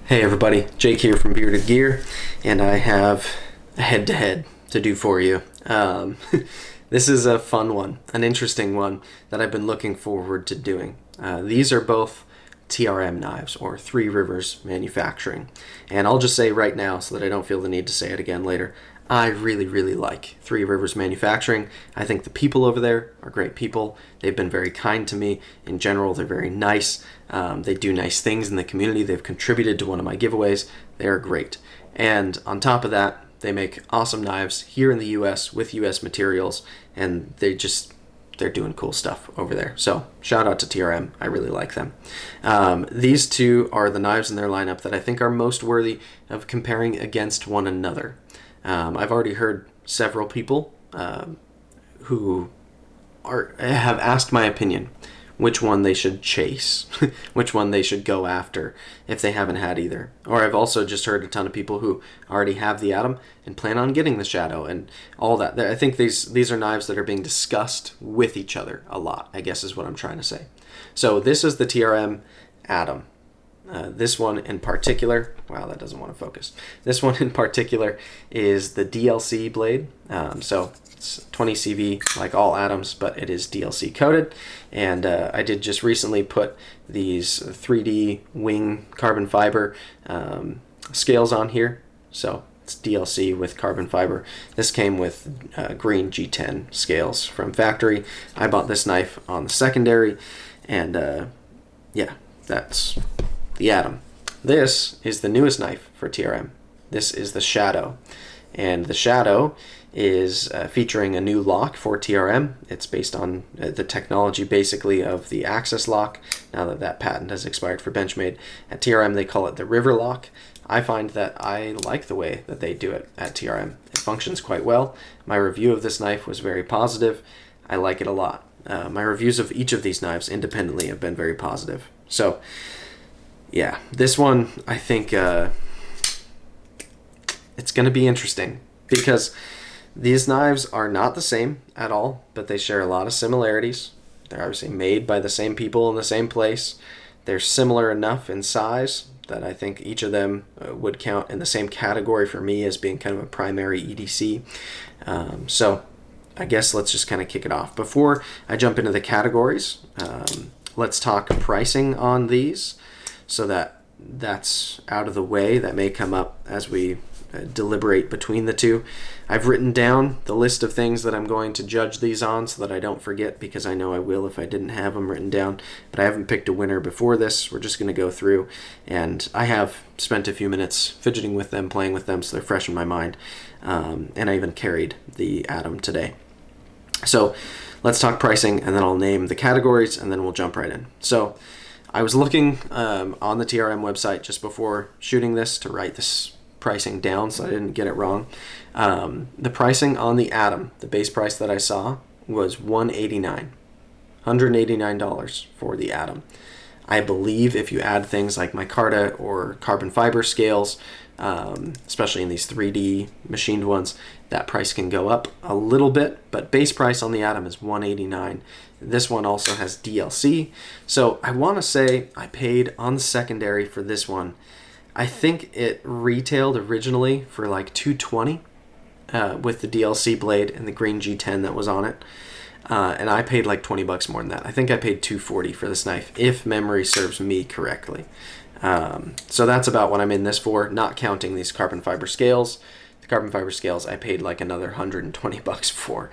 Hey everybody, Jake here from Bearded Gear, and I have a head-to-head to do for you. This is a fun one, an interesting one that I've been looking forward to doing. These are both TRM knives, or Three Rivers Manufacturing. And I'll just say right now, so that I don't feel the need to say it again later, I really like Three Rivers Manufacturing. I think the people over there are great people. They've been very kind to me. In general, they're very nice. They do nice things in the community. They've contributed to one of my giveaways. They're great. And on top of that, they make awesome knives here in the US with US materials, and they're doing cool stuff over there. So shout out to TRM. I really like them. These two are the knives in their lineup that I think are most worthy of comparing against one another. I've already heard several people who have asked my opinion, which one they should chase, which one they should go after if they haven't had either. Or I've also just heard a ton of people who already have the Atom and plan on getting the Shadow and all that. I think these are knives that are being discussed with each other a lot, I guess is what I'm trying to say. So this is the TRM Atom. This one in particular, wow, that doesn't want to focus. This one in particular is the DLC blade. So it's 20 CV like all Atoms, but it is DLC coated. And I did just recently put these 3D wing carbon fiber scales on here. So it's DLC with carbon fiber. This came with green G10 scales from factory. I bought this knife on the secondary, and yeah, that's the Atom. This is the newest knife for TRM. This is the Shadow. And the Shadow is featuring a new lock for TRM. It's based on the technology basically of the Axis lock, now that that patent has expired for Benchmade. At TRM they call it the River lock. I find that I like the way that they do it at TRM. It functions quite well. My review of this knife was very positive. I like it a lot. My reviews of each of these knives independently have been very positive. So yeah, this one, I think it's going to be interesting because these knives are not the same at all, but they share a lot of similarities. They're obviously made by the same people in the same place. They're similar enough in size that I think each of them would count in the same category for me as being kind of a primary EDC. So I guess let's just kind of kick it off. Before I jump into the categories, let's talk pricing on these, so that's out of the way. That may come up as we deliberate between the two. I've written down the list of things that I'm going to judge these on so that I don't forget, because I know I will if I didn't have them written down, but I haven't picked a winner before this. We're just going to go through, and I have spent a few minutes fidgeting with them, playing with them, so they're fresh in my mind, and I even carried the Atom today. So let's talk pricing, and then I'll name the categories, and then we'll jump right in. So I was looking on the TRM website just before shooting this to write this pricing down so I didn't get it wrong. The pricing on the Atom, the base price that I saw, was $189 for the Atom. I believe if you add things like micarta or carbon fiber scales, especially in these 3D machined ones, that price can go up a little bit, but base price on the Atom is $189. This one also has DLC. So I want to say I paid on the secondary for this one. I think it retailed originally for like $220 with the DLC blade and the green G10 that was on it. And I paid like $20 more than that. I think I paid $240 for this knife, if memory serves me correctly. So that's about what I'm in this for, not counting these carbon fiber scales. The carbon fiber scales I paid like another $120 for.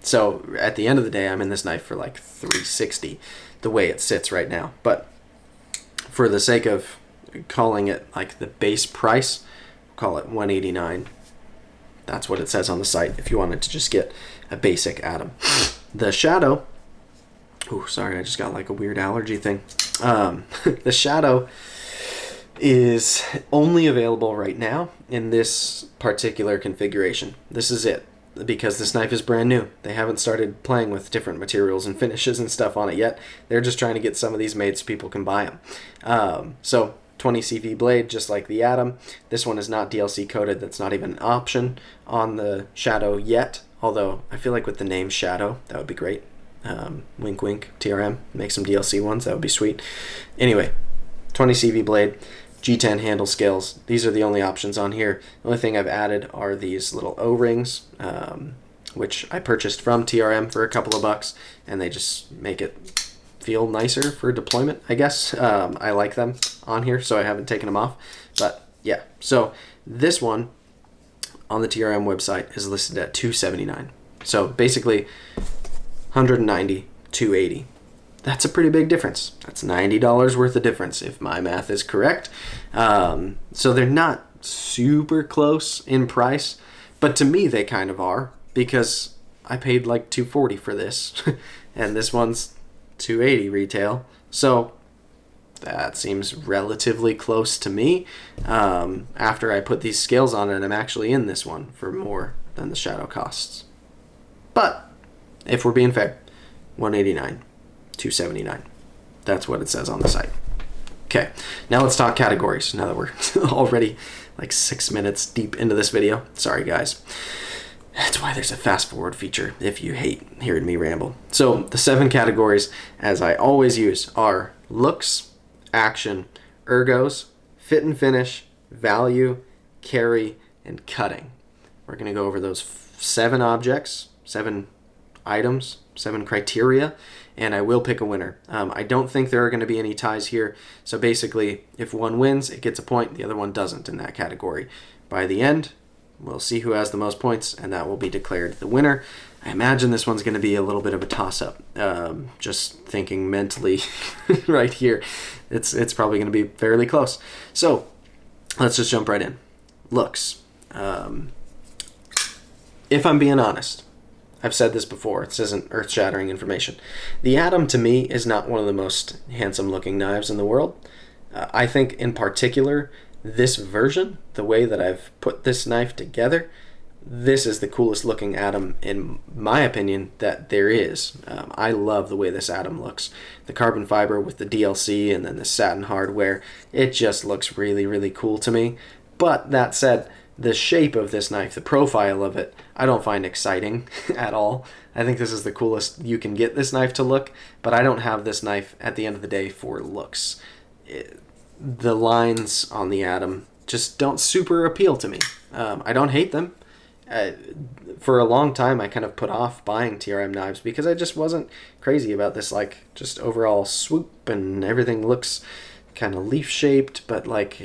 So at the end of the day, I'm in this knife for like $360 the way it sits right now. But for the sake of calling it like the base price, call it $189. That's what it says on the site if you wanted to just get a basic Atom. The Shadow, oh sorry, I just got like a weird allergy thing. The Shadow is only available right now in this particular configuration. This is it, because this knife is brand new. They haven't started playing with different materials and finishes and stuff on it yet. They're just trying to get some of these made so people can buy them. So 20 CV blade, just like the Atom. This one is not DLC coated. That's not even an option on the Shadow yet, although I feel like with the name Shadow, that would be great. Wink wink, TRM, make some DLC ones, that would be sweet. Anyway, 20 CV blade. G10 handle scales. These are the only options on here. The only thing I've added are these little O-rings, which I purchased from TRM for a couple of bucks, and they just make it feel nicer for deployment, I guess. I like them on here, so I haven't taken them off. But yeah, so this one on the TRM website is listed at $279. So basically 190, 280. That's a pretty big difference. That's $90 worth of difference if my math is correct. So they're not super close in price, but to me they kind of are, because I paid like $240 for this and this one's $280 retail. So that seems relatively close to me. After I put these scales on it, I'm actually in this one for more than the shadow costs. But if we're being fair, $189, $279. That's what it says on the site. Okay, now let's talk categories, now that we're already like 6 minutes deep into this video. Sorry guys. That's why there's a fast forward feature if you hate hearing me ramble. So the 7 categories, as I always use, are looks, action, ergos, fit and finish, value, carry, and cutting. We're going to go over those 7 objects, 7 items, 7 criteria, and I will pick a winner. I don't think there are going to be any ties here. So basically, if one wins, it gets a point. The other one doesn't in that category. By the end, we'll see who has the most points, and that will be declared the winner. I imagine this one's going to be a little bit of a toss-up. Just thinking mentally right here, it's probably going to be fairly close. So let's just jump right in. Looks. If I'm being honest, I've said this before, this isn't earth-shattering information. The Atom, to me, is not one of the most handsome-looking knives in the world. I think, in particular, this version, the way that I've put this knife together, this is the coolest looking Atom, in my opinion, that there is. I love the way this Atom looks. The carbon fiber with the DLC and then the satin hardware, it just looks really, really cool to me. But that said, the shape of this knife, the profile of it, I don't find exciting at all. I think this is the coolest you can get this knife to look, but I don't have this knife at the end of the day for looks. The lines on the Atom just don't super appeal to me. I don't hate them. For a long time, I kind of put off buying TRM knives because I just wasn't crazy about this, like, just overall swoop, and everything looks kind of leaf shaped, but like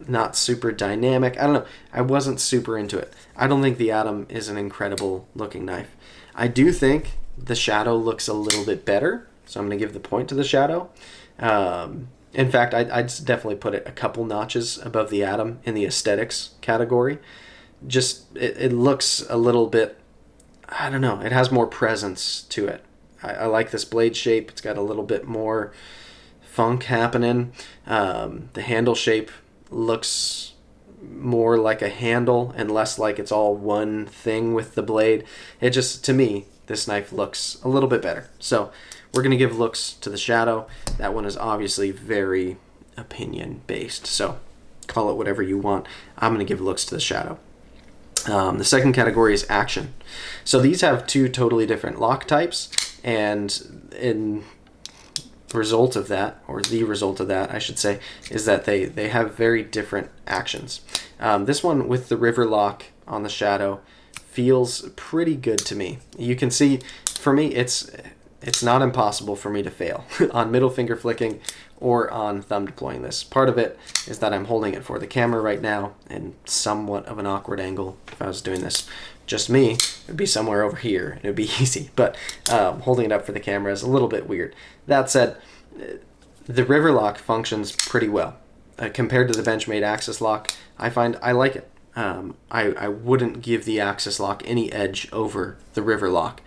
not super dynamic. I don't know. I wasn't super into it. I don't think the Atom is an incredible looking knife. I do think the shadow looks a little bit better, so I'm going to give the point to the shadow. In fact, I'd definitely put it a couple notches above the Atom in the aesthetics category. Just, it looks a little bit, I don't know, it has more presence to it. I like this blade shape. It's got a little bit more funk happening. The handle shape looks more like a handle and less like it's all one thing with the blade. It just, to me, this knife looks a little bit better. So we're going to give looks to the shadow. That one is obviously very opinion based, so call it whatever you want. I'm going to give looks to the shadow. The second category is action. So these have 2 totally different lock types, and in result of that, or the result of that, I should say, is that they have very different actions. This one with the river lock on the shadow feels pretty good to me. You can see, for me, it's not impossible for me to fail on middle finger flicking or on thumb deploying this. Part of it is that I'm holding it for the camera right now in somewhat of an awkward angle. If I was doing this just me, it would be somewhere over here and it would be easy, but holding it up for the camera is a little bit weird. That said, the river lock functions pretty well. Compared to the Benchmade Axis lock, I find I like it. I wouldn't give the Axis lock any edge over the river lock.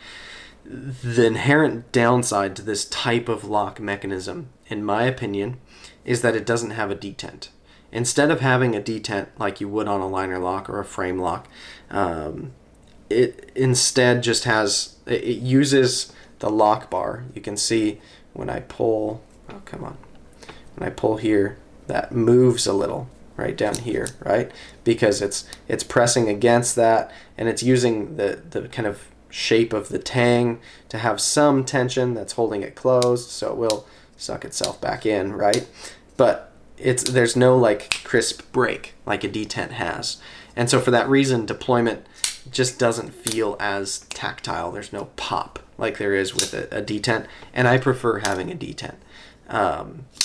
The inherent downside to this type of lock mechanism, in my opinion, is that it doesn't have a detent. Instead of having a detent like you would on a liner lock or a frame lock, it instead just has, it uses the lock bar. You can see when I pull, oh come on, when I pull here, that moves a little right down here, right? Because it's pressing against that, and it's using the kind of shape of the tang to have some tension that's holding it closed, so it will suck itself back in, right? But there's no like crisp break like a detent has. And so for that reason, deployment just doesn't feel as tactile. There's no pop like there is with a detent, and I prefer having a detent.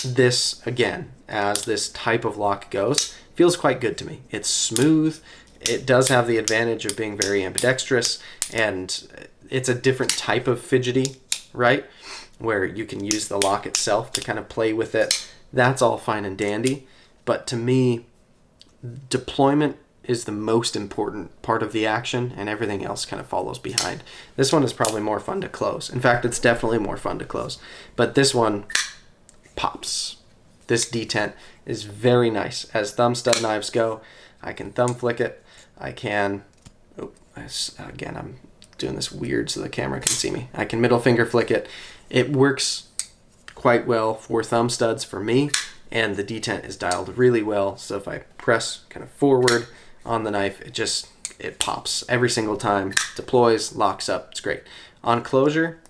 This, again, as this type of lock goes, feels quite good to me. It's smooth. It does have the advantage of being very ambidextrous, and it's a different type of fidgety, right? Where you can use the lock itself to kind of play with it. That's all fine and dandy. But to me, deployment is the most important part of the action, and everything else kind of follows behind. This one is probably more fun to close. In fact, it's definitely more fun to close. But this one pops. This detent is very nice. As thumb stud knives go, I can thumb flick it. I can, again, I'm doing this weird so the camera can see me. I can middle finger flick it. It works quite well for thumb studs for me, and the detent is dialed really well. So if I press kind of forward on the knife, it pops every single time, deploys, locks up. It's great. On closure,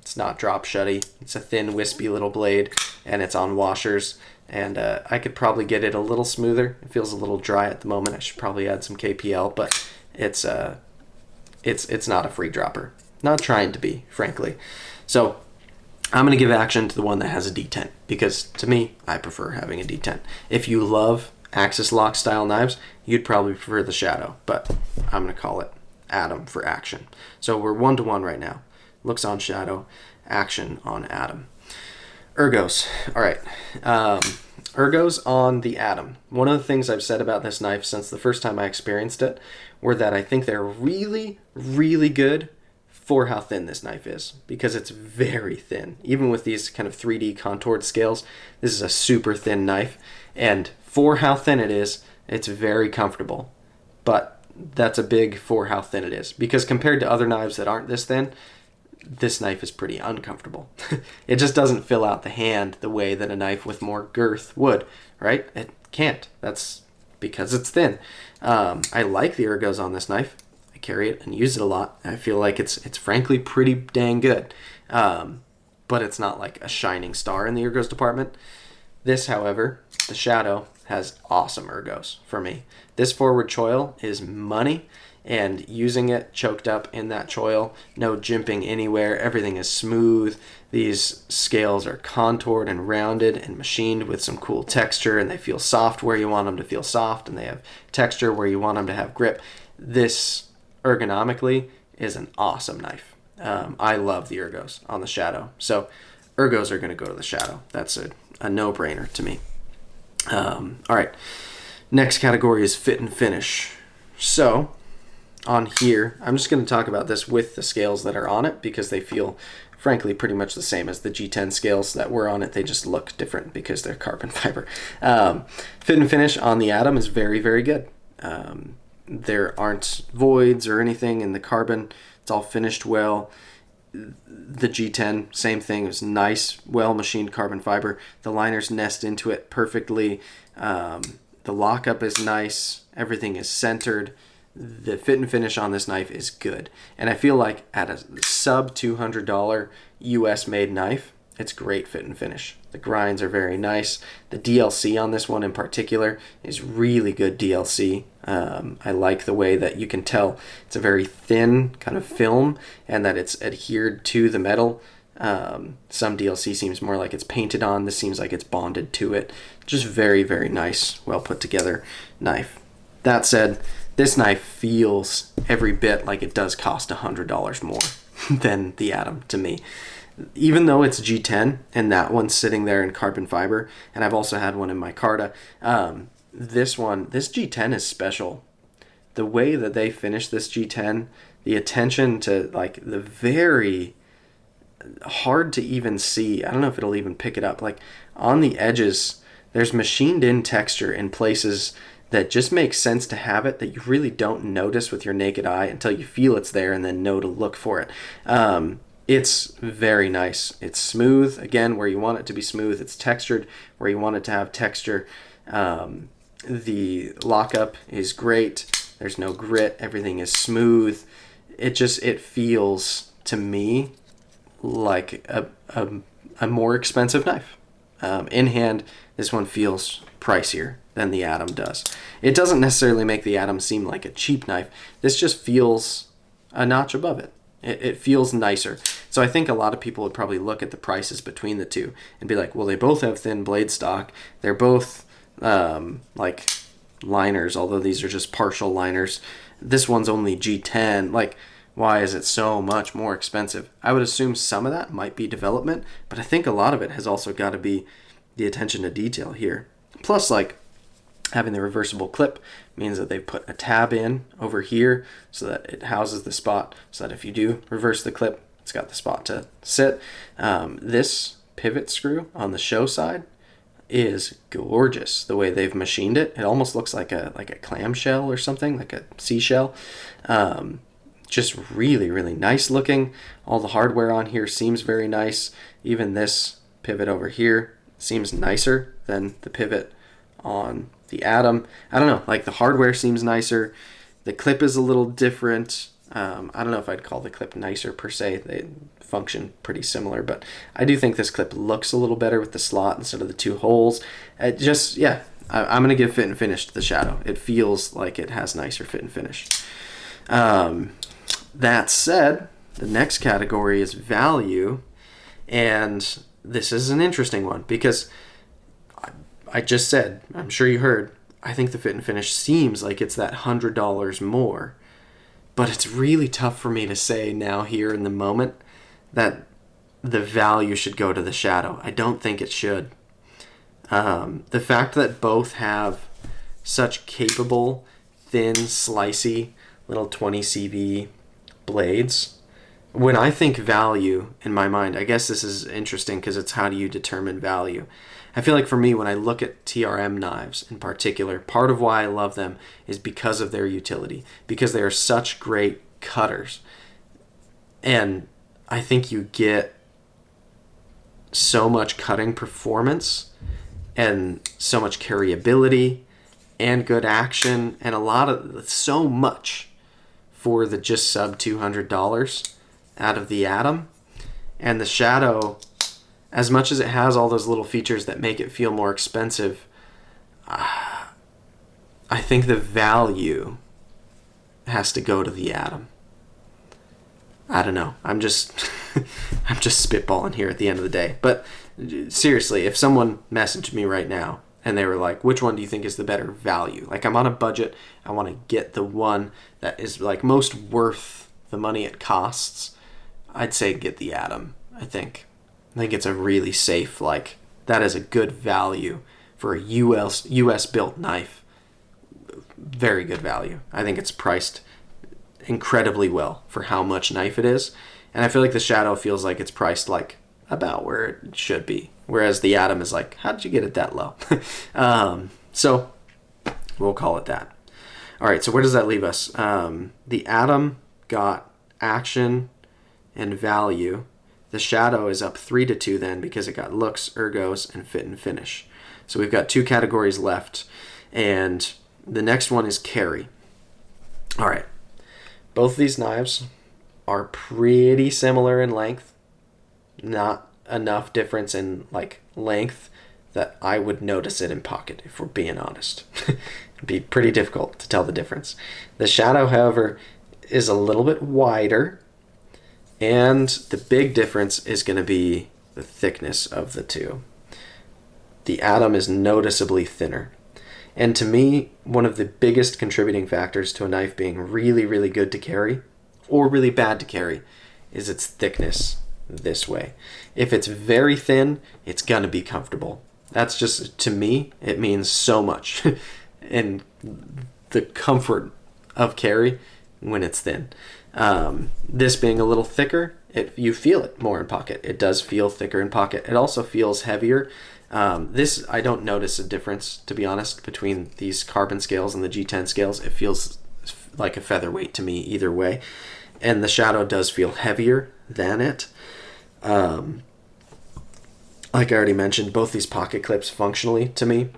it's not drop shutty. It's a thin, wispy little blade, and it's on washers. And I could probably get it a little smoother. It feels a little dry at the moment. I should probably add some KPL, but it's not a free dropper. Not trying to be, frankly. So I'm going to give action to the one that has a detent, because to me, I prefer having a detent. If you love Axis lock style knives, you'd probably prefer the Shadow, but I'm going to call it Atom for action. So we're 1-to-1 right now. Looks on Shadow, action on Atom. Ergos. All right. Ergos on the Atom. One of the things I've said about this knife since the first time I experienced it were that I think they're really, really good for how thin this knife is, because it's very thin. Even with these kind of 3D contoured scales, this is a super thin knife, and for how thin it is, it's very comfortable. But that's a big for how thin it is, because compared to other knives that aren't this thin, this knife is pretty uncomfortable. It just doesn't fill out the hand the way that a knife with more girth would, right? It can't. That's because it's thin. I like the ergos on this knife. I carry it and use it a lot. I feel like it's frankly pretty dang good. But it's not like a shining star in the ergos department. This, however, the Shadow, has awesome ergos for me. This forward choil is money, and using it choked up in that choil, no jimping anywhere, everything is smooth. These scales are contoured and rounded and machined with some cool texture, and they feel soft where you want them to feel soft, and they have texture where you want them to have grip. This ergonomically is an awesome knife. I love the ergos on the Shadow. So ergos are going to go to the Shadow. That's a no-brainer to me. All right, next category is fit and finish. So on here, I'm just going to talk about this with the scales that are on it, because they feel, frankly, pretty much the same as the G10 scales that were on it. They just look different because they're carbon fiber. Fit and finish on the Atom is very, very good. There aren't voids or anything in the carbon. It's all finished well. The G10, same thing. It was nice, well-machined carbon fiber. The liners nest into it perfectly. The lockup is nice. Everything is centered. The fit and finish on this knife is good. And I feel like at a sub $200 US-made knife, it's great fit and finish. The grinds are very nice. The DLC on this one in particular is really good DLC. I like the way that you can tell it's a very thin kind of film, and that it's adhered to the metal. Some DLC seems more like it's painted on. This seems like it's bonded to it. Just very, very nice, well put together knife. That said, this knife feels every bit like it does cost $100 more than the Atom to me. Even though it's G10 and that one's sitting there in carbon fiber, and I've also had one in micarta, this G10 is special. The way that they finish this G10, the attention to like the very hard to even see, I don't know if it'll even pick it up, like on the edges, there's machined in texture in places that just makes sense to have it, that you really don't notice with your naked eye until you feel it's there and then know to look for it. It's very nice. It's smooth, again, where you want it to be smooth. It's textured where you want it to have texture. The lockup is great. There's no grit. Everything is smooth. It feels to me like a more expensive knife. In hand, this one feels pricier than the Atom does. It doesn't necessarily make the Atom seem like a cheap knife. This just feels a notch above it. It feels nicer. So I think a lot of people would probably look at the prices between the two and be like, well, they both have thin blade stock. They're both like liners, although these are just partial liners. This one's only G10. Like, why is it so much more expensive? I would assume some of that might be development, but I think a lot of it has also got to be the attention to detail here. Plus, like, having the reversible clip means that they've put a tab in over here so that it houses the spot, so that if you do reverse the clip, it's got the spot to sit. This pivot screw on the show side is gorgeous. The way they've machined it, it almost looks like a clamshell or something, like a seashell. Just really, really nice looking. All the hardware on here seems very nice. Even this pivot over here seems nicer than the pivot on the Atom. I don't know, like the hardware seems nicer. The clip is a little different. I don't know if I'd call the clip nicer per se. They function pretty similar, but I do think this clip looks a little better with the slot instead of the two holes. It just, yeah, I'm going to give fit and finish to the Shadow. It feels like it has nicer fit and finish. That said, the next category is value, and this is an interesting one because I just said, I'm sure you heard, I think the fit and finish seems like it's that $100 more. But it's really tough for me to say now here in the moment that the value should go to the Shadow. I don't think it should. The fact that both have such capable, thin, slicey, little 20 CV blades, when I think value in my mind, I guess this is interesting because it's how do you determine value. I feel like for me, when I look at TRM knives in particular, part of why I love them is because of their utility, because they are such great cutters. And I think you get so much cutting performance and so much carryability and good action and so much for the just sub $200 out of the Atom. And the Shadow, as much as it has all those little features that make it feel more expensive, I think the value has to go to the Atom. I don't know. I'm just I'm just spitballing here at the end of the day. But seriously, if someone messaged me right now and they were like, which one do you think is the better value? Like, I'm on a budget. I want to get the one that is like most worth the money it costs. I'd say get the Atom, I think. I think it's a really safe, like, that is a good value for a US built knife. Very good value. I think it's priced incredibly well for how much knife it is. And I feel like the Shadow feels like it's priced like about where it should be. Whereas the Atom is like, how did you get it that low? So we'll call it that. All right, so where does that leave us? The Atom got action and value. The Shadow is up 3-2 then because it got looks, ergos, and fit and finish. So we've got 2 categories left. And the next one is carry. All right. Both of these knives are pretty similar in length. Not enough difference in like length that I would notice it in pocket, if we're being honest. It'd be pretty difficult to tell the difference. The Shadow, however, is a little bit wider. And the big difference is going to be the thickness of the two. The Atom is noticeably thinner. And to me, one of the biggest contributing factors to a knife being really, really good to carry, or really bad to carry, is its thickness this way. If it's very thin, it's going to be comfortable. That's just, to me, it means so much. And the comfort of carry when it's thin. This being a little thicker, you feel it more in pocket. It does feel thicker in pocket. It also feels heavier. This, I don't notice a difference, to be honest, between these carbon scales and the G10 scales. It feels like a featherweight to me either way. And the Shadow does feel heavier than it. Like I already mentioned, both these pocket clips functionally, to me,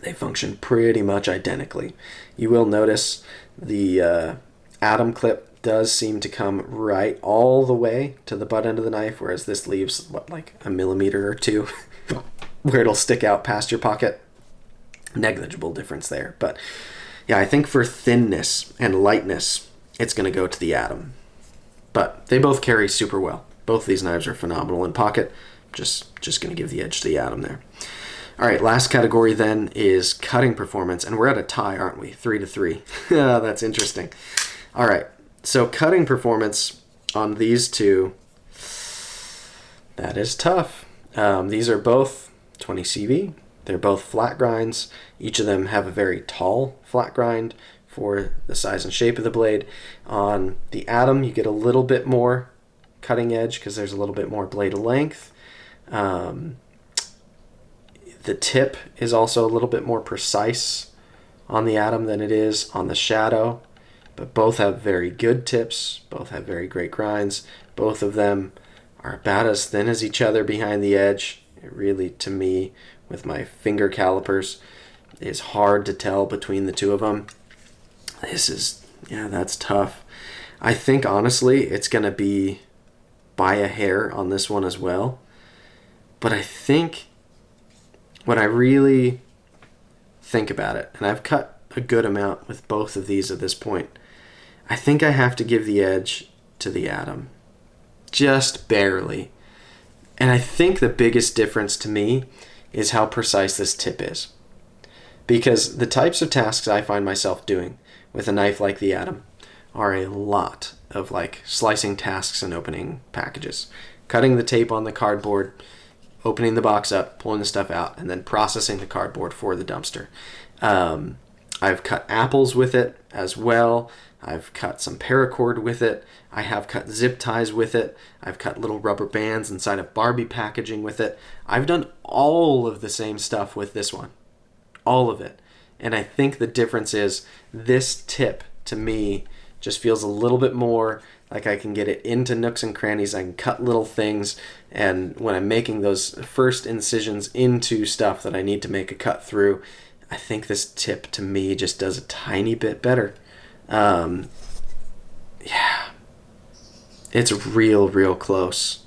they function pretty much identically. You will notice the Atom clip does seem to come right all the way to the butt end of the knife, whereas this leaves, what, like a millimeter or two where it'll stick out past your pocket. Negligible difference there. But yeah, I think for thinness and lightness, it's going to go to the Atom. But they both carry super well. Both of these knives are phenomenal in pocket. Just going to give the edge to the Atom there. All right, last category then is cutting performance, and we're at a tie, aren't we? 3-3. That's interesting. All right, so cutting performance on these two, that is tough. These are both 20 CV. They're both flat grinds. Each of them have a very tall flat grind for the size and shape of the blade. On the Atom, you get a little bit more cutting edge because there's a little bit more blade length. The tip is also a little bit more precise on the Atom than it is on the Shadow, but both have very good tips, both have very great grinds. Both of them are about as thin as each other behind the edge. It really, to me, with my finger calipers, is hard to tell between the two of them. That's tough. I think, honestly, it's going to be by a hair on this one as well. But I think when I really think about it, and I've cut a good amount with both of these at this point, I think I have to give the edge to the Atom. Just barely. And I think the biggest difference to me is how precise this tip is. Because the types of tasks I find myself doing with a knife like the Atom are a lot of like slicing tasks and opening packages. Cutting the tape on the cardboard, opening the box up, pulling the stuff out, and then processing the cardboard for the dumpster. I've cut apples with it as well. I've cut some paracord with it. I have cut zip ties with it. I've cut little rubber bands inside of Barbie packaging with it. I've done all of the same stuff with this one. All of it. And I think the difference is this tip, to me, just feels a little bit more like I can get it into nooks and crannies. I can cut little things. And when I'm making those first incisions into stuff that I need to make a cut through, I think this tip, to me, just does a tiny bit better. It's real close.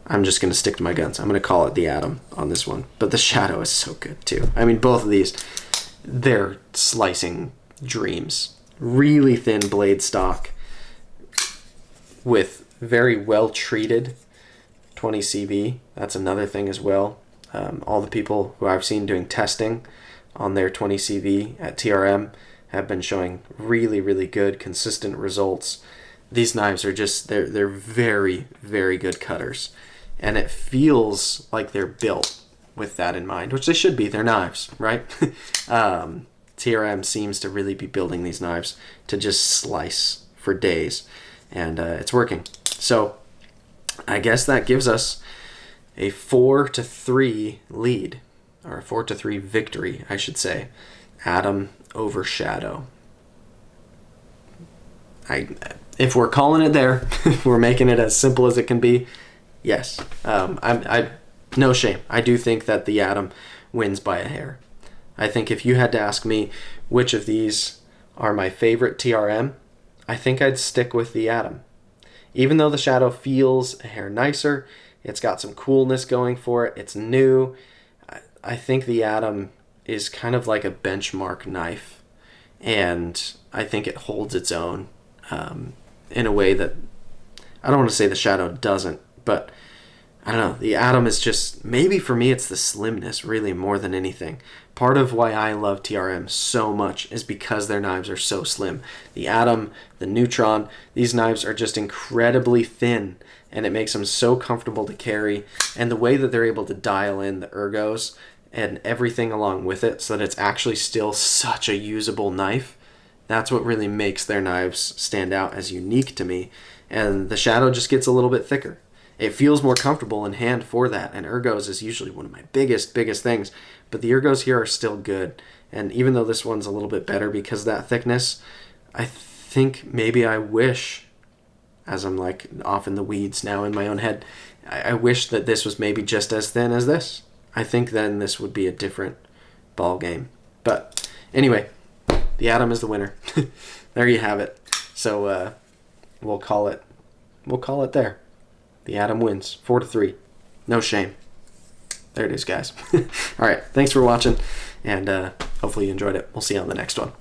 I'm just going to stick to my guns. I'm going to call it the Atom on this one. But the Shadow is so good, too. I mean, both of these, they're slicing dreams. Really thin blade stock with very well-treated 20 CV. That's another thing as well. All the people who I've seen doing testing on their 20 CV at TRM have been showing really good, consistent results. These knives are just, they're very good cutters. And it feels like they're built with that in mind, which they should be. They're knives, right? TRM seems to really be building these knives to just slice for days. And it's working. So I guess that gives us a 4-3 lead, or a 4-3 victory, I should say. Atom over Shadow. If we're calling it there, if we're making it as simple as it can be, yes. No shame. I do think that the Atom wins by a hair. I think if you had to ask me which of these are my favorite TRM, I think I'd stick with the Atom. Even though the Shadow feels a hair nicer, it's got some coolness going for it, it's new, I think the Atom is kind of like a benchmark knife, and I think it holds its own in a way that, I don't want to say the Shadow doesn't, but I don't know, the Atom is just, maybe for me it's the slimness really more than anything. Part of why I love TRM so much is because their knives are so slim. The Atom, the Neutron, these knives are just incredibly thin, and it makes them so comfortable to carry. And the way that they're able to dial in the ergos and everything along with it so that it's actually still such a usable knife, that's what really makes their knives stand out as unique to me. And the Shadow just gets a little bit thicker. It feels more comfortable in hand for that, and ergos is usually one of my biggest things, but the ergos here are still good. And even though this one's a little bit better because of that thickness, I think maybe I wish, as I'm like off in the weeds now in my own head, I wish that this was maybe just as thin as this. I think then this would be a different ball game. But anyway, the Atom is the winner. There you have it. So we'll call it there. The Atom wins 4-3. No shame. There it is, guys. All right, thanks for watching, and hopefully you enjoyed it. We'll see you on the next one.